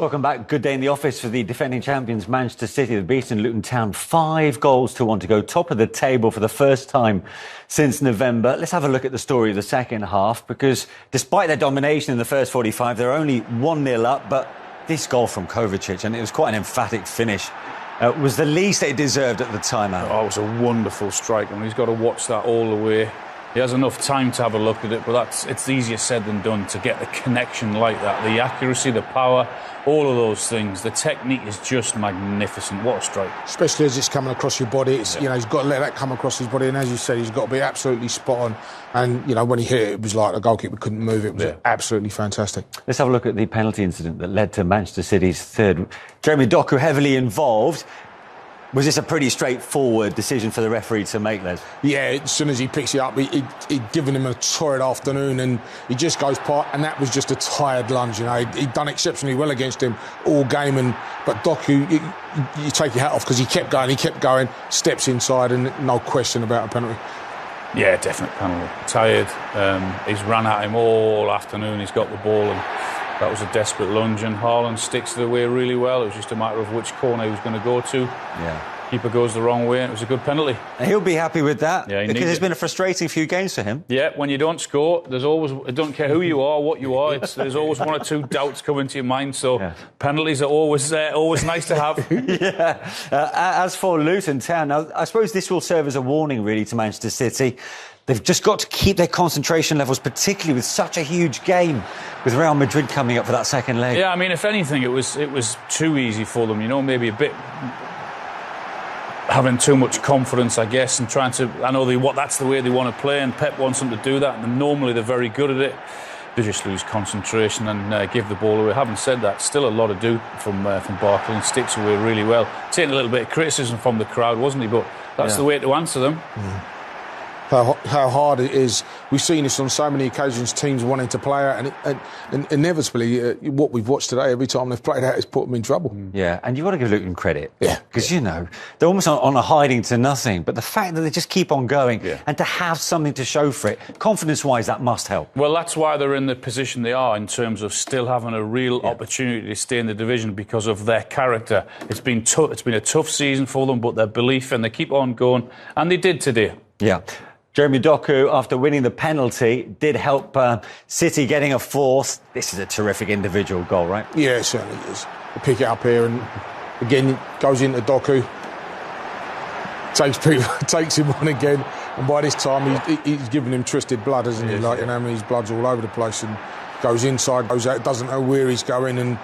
Welcome back. Good day in the office for the defending champions Manchester City. They've beaten Luton Town 5-1 to go top of the table for the first time since November. Let's have a look at the story of the second half, because despite their domination in the first 45, they're only 1-0 up. But this goal from Kovacic, and it was quite an emphatic finish, was the least they deserved at the time out. Oh, it was a wonderful strike. I mean, he's got to watch that all the way. He has enough time to have a look at it, but it's easier said than done to get the connection like that. The accuracy, the power, all of those things. The technique is just magnificent. What a strike. Especially as it's coming across your body. It's, you know, he's got to let that come across his body. And as you said, he's got to be absolutely spot on. And, you know, when he hit it, it was like the goalkeeper couldn't move. It was absolutely fantastic. Let's have a look at the penalty incident that led to Manchester City's third. Jeremy Doku heavily involved. Was this a pretty straightforward decision for the referee to make, Les? Yeah, as soon as he picks it up, he'd given him a torrid afternoon, and he just goes part, and that was just a tired lunge. You know, he'd done exceptionally well against him all game, but Doku, you take your hat off because he kept going, steps inside, and no question about a penalty. Yeah, definite penalty. Tired. He's run at him all afternoon. He's got the ball, and that was a desperate lunge, and Haaland sticks it away really well. It was just a matter of which corner he was going to go to. Yeah. Keeper goes the wrong way, and it was a good penalty. And he'll be happy with that, yeah, because it's been a frustrating few games for him. Yeah, when you don't score, there's always, I don't care who you are, what you are, there's always one or two doubts come into your mind, so penalties are always nice to have. Yeah. As for Luton Town, now, I suppose this will serve as a warning, really, to Manchester City. They've just got to keep their concentration levels, particularly with such a huge game, with Real Madrid coming up for that second leg. Yeah, I mean, if anything, it was too easy for them, you know, maybe a bit having too much confidence, I guess, and trying to, I know that's the way they want to play, and Pep wants them to do that, and normally they're very good at it. They just lose concentration and give the ball away. Having said that, still a lot to do from Barkley, and sticks away really well. Taking a little bit of criticism from the crowd, wasn't he? But that's the way to answer them. How hard it is. We've seen this on so many occasions, teams wanting to play out, and inevitably what we've watched today, every time they've played out, has put them in trouble. Yeah, and you've got to give Luton credit. Yeah. Because, you know, they're almost on a hiding to nothing, but the fact that they just keep on going and to have something to show for it, confidence-wise, that must help. Well, that's why they're in the position they are in terms of still having a real opportunity to stay in the division because of their character. It's been a tough season for them, but their belief, and they keep on going, and they did today. Yeah. Jeremy Doku, after winning the penalty, did help City getting a fourth. This is a terrific individual goal, right? Yeah, it certainly is. They pick it up here, and again, goes into Doku, takes him on again, and by this time he's given him twisted blood, hasn't he? Like, you know, I mean, his blood's all over the place, and goes inside, goes out, doesn't know where he's going, and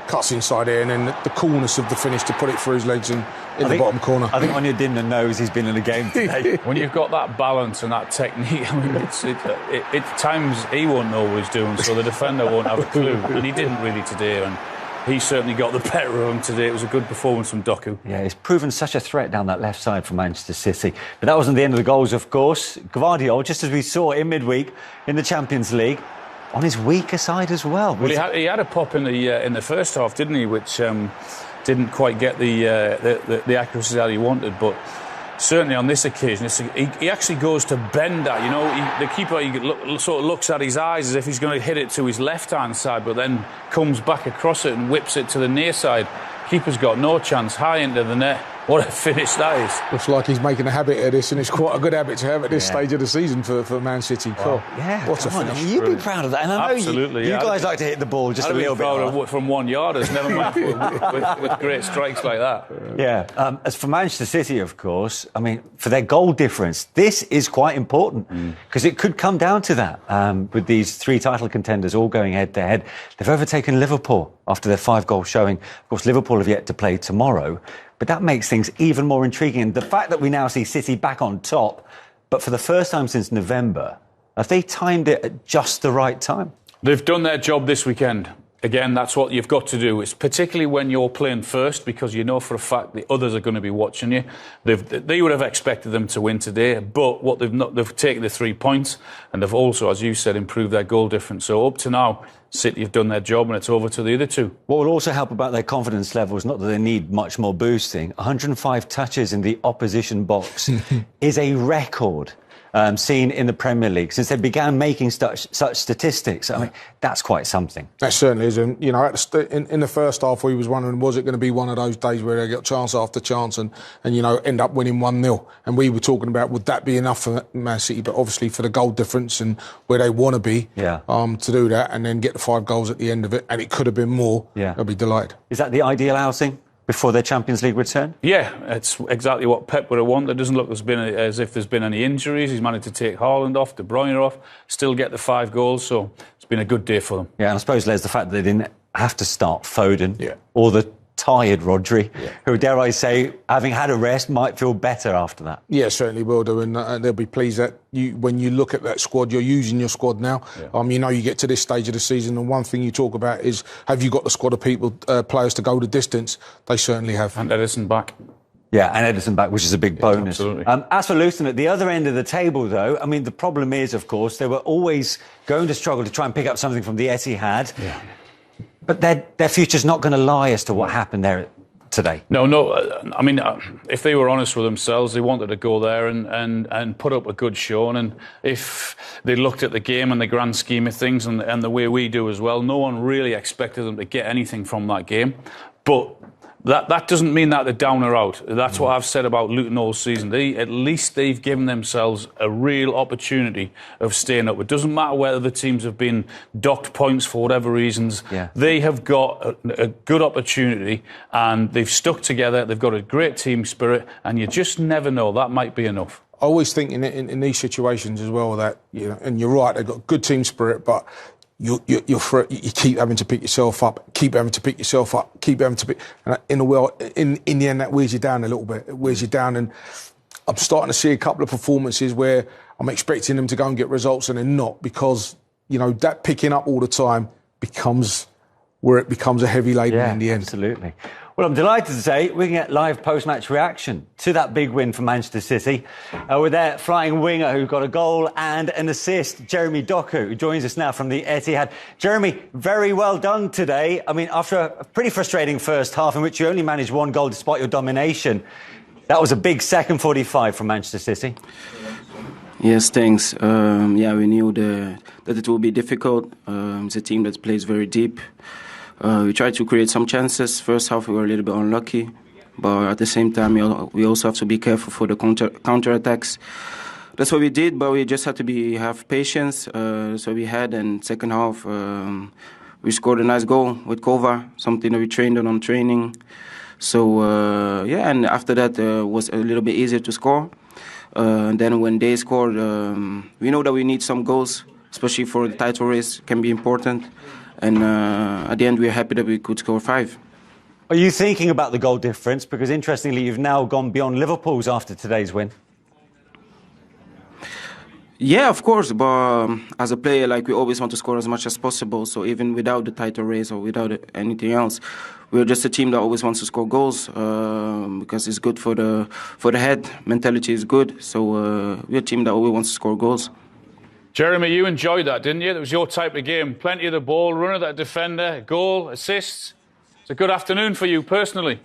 cuts inside here, and then the coolness of the finish to put it through his legs and in the bottom corner. I think Anya Dimna knows he's been in the game today. When you've got that balance and that technique, I mean, at times he won't know what he's doing, so the defender won't have a clue, and he didn't really today, and he certainly got the better of him today. It was a good performance from Doku. Yeah, he's proven such a threat down that left side for Manchester City. But that wasn't the end of the goals, of course. Gvardiol, just as we saw in midweek in the Champions League, on his weaker side as well. Well, he had a pop in the first half, didn't he? Which didn't quite get the accuracy that he wanted, but certainly on this occasion, he actually goes to bend that. You know, the keeper sort of looks at his eyes as if he's going to hit it to his left-hand side, but then comes back across it and whips it to the near side. Keeper's got no chance, high into the net. What a finish that is. Looks like he's making a habit of this, and it's quite a good habit to have at this stage of the season for Man City. Wow. Yeah, what a finish. You'd be proud of that. And I know absolutely, you guys like to hit the ball just a little bit hard. From 1 yarders, never mind with great strikes like that. Yeah. As for Manchester City, of course, I mean, for their goal difference, this is quite important because it could come down to that with these three title contenders all going head-to-head. They've overtaken Liverpool after their 5-goal showing. Of course, Liverpool have yet to play tomorrow. But that makes things even more intriguing. And the fact that we now see City back on top, but for the first time since November, have they timed it at just the right time? They've done their job this weekend. Again, that's what you've got to do. It's particularly when you're playing first, because you know for a fact the others are going to be watching you. They would have expected them to win today, but what they've taken the 3 points, and they've also, as you said, improved their goal difference. So up to now, City have done their job, and it's over to the other two. What will also help about their confidence levels, not that they need much more boosting, 105 touches in the opposition box is a record. seen in the Premier League since they began making such statistics. I mean, that's quite something. That certainly is. And, you know, in the first half, we was wondering, was it going to be one of those days where they got chance after chance and you know, end up winning 1-0? And we were talking about, would that be enough for Man City? But obviously for the goal difference and where they want to be, to do that and then get the 5 goals at the end of it, and it could have been more, they'll be delighted. Is that the ideal outing before their Champions League return? Yeah, it's exactly what Pep would have wanted. It doesn't look as if there's been any injuries. He's managed to take Haaland off, De Bruyne off, still get the 5 goals. So it's been a good day for them. Yeah, and I suppose there's the fact that they didn't have to start Foden or the tired Rodri, who, dare I say, having had a rest, might feel better after that. Yeah, certainly will do, and they'll be pleased that when you look at that squad, you're using your squad now. You know, you get to this stage of the season, and one thing you talk about is, have you got the squad of players to go the distance? They certainly have. And Edison back. Yeah, and Ederson back, which is a big bonus. Absolutely. As for Luton, at the other end of the table, though, I mean, the problem is, of course, they were always going to struggle to try and pick up something from the Etihad. Yeah. But their future's not going to lie as to what happened there today. No. I mean, if they were honest with themselves, they wanted to go there and put up a good show. And if they looked at the game and the grand scheme of things and the way we do as well, no one really expected them to get anything from that game. But that doesn't mean that they're down or out. That's what I've said about Luton all season. At least they've given themselves a real opportunity of staying up. It doesn't matter whether the teams have been docked points for whatever reasons. Yeah. They have got a good opportunity and they've stuck together. They've got a great team spirit, and you just never know. That might be enough. I always think in these situations as well that, you know, and you're right, they've got good team spirit, but you keep having to pick yourself up, and in the end that wears you down a little bit. It wears you down, and I'm starting to see a couple of performances where I'm expecting them to go and get results and they're not, because, you know, that picking up all the time becomes a heavy laden in the end. Absolutely. Well, I'm delighted to say we can get live post-match reaction to that big win for Manchester City with their flying winger who got a goal and an assist, Jeremy Doku, who joins us now from the Etihad. Jeremy, very well done today. I mean, after a pretty frustrating first half in which you only managed 1 goal despite your domination, that was a big second 45 from Manchester City. Yes, thanks. We knew that it would be difficult. It's a team that plays very deep. We tried to create some chances. First half we were a little bit unlucky, but at the same time we also have to be careful for the counter attacks. That's what we did, but we just had to have patience. So we had, and second half we scored a nice goal with Kova, something that we trained on training. So and after that it was a little bit easier to score. And then when they scored, we know that we need some goals, especially for the title race, can be important. And at the end, we're happy that we could score 5. Are you thinking about the goal difference? Because interestingly, you've now gone beyond Liverpool's after today's win. Yeah, of course. But as a player, we always want to score as much as possible. So even without the title race or without anything else, we're just a team that always wants to score goals because it's good for the head. Mentality is good. So we're a team that always wants to score goals. Jeremy, you enjoyed that, didn't you? That was your type of game. Plenty of the ball, runner, that defender, goal, assists. It's a good afternoon for you personally.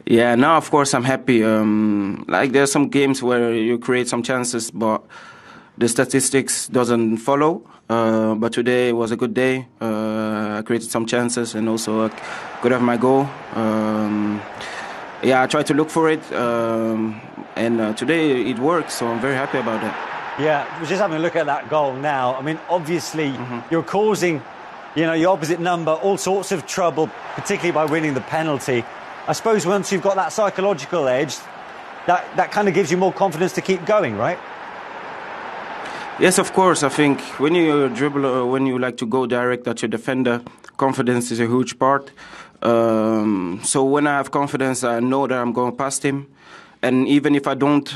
Yeah, no, of course I'm happy. There are some games where you create some chances, but the statistics doesn't follow. But today was a good day. I created some chances and also could have my goal. I tried to look for it, and today it worked, so I'm very happy about that. Yeah, we're just having a look at that goal now. I mean, obviously, you're causing, your opposite number all sorts of trouble, particularly by winning the penalty. I suppose once you've got that psychological edge, that kind of gives you more confidence to keep going, right? Yes, of course. I think when you dribble or when you like to go direct at your defender, confidence is a huge part. So when I have confidence, I know that I'm going past him. And even if I don't,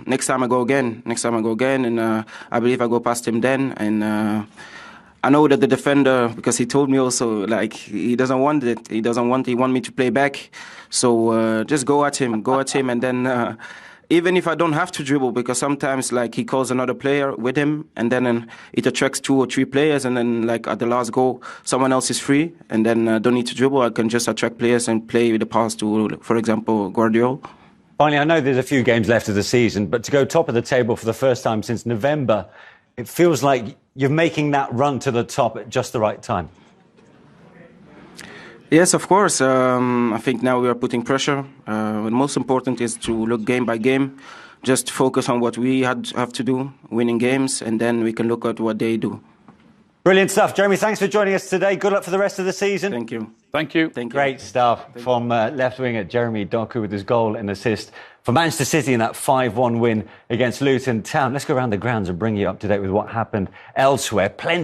next time I go again, and I believe I go past him then. And I know that the defender, because he told me also, he doesn't want it. He want me to play back. So just go at him, and then even if I don't have to dribble, because sometimes he calls another player with him, and then it attracts 2 or 3 players, and then at the last goal, someone else is free, and then I don't need to dribble. I can just attract players and play with the pass to, for example, Guardiola. Finally, I know there's a few games left of the season, but to go top of the table for the first time since November, it feels like you're making that run to the top at just the right time. Yes, of course. I think now we are putting pressure. The most important is to look game by game, just focus on what we have to do, winning games, and then we can look at what they do. Brilliant stuff. Jeremy, thanks for joining us today. Good luck for the rest of the season. Thank you. Thank you. Thank you. Great stuff from left winger Jeremy Doku with his goal and assist for Manchester City in that 5-1 win against Luton Town. Let's go around the grounds and bring you up to date with what happened elsewhere. Plenty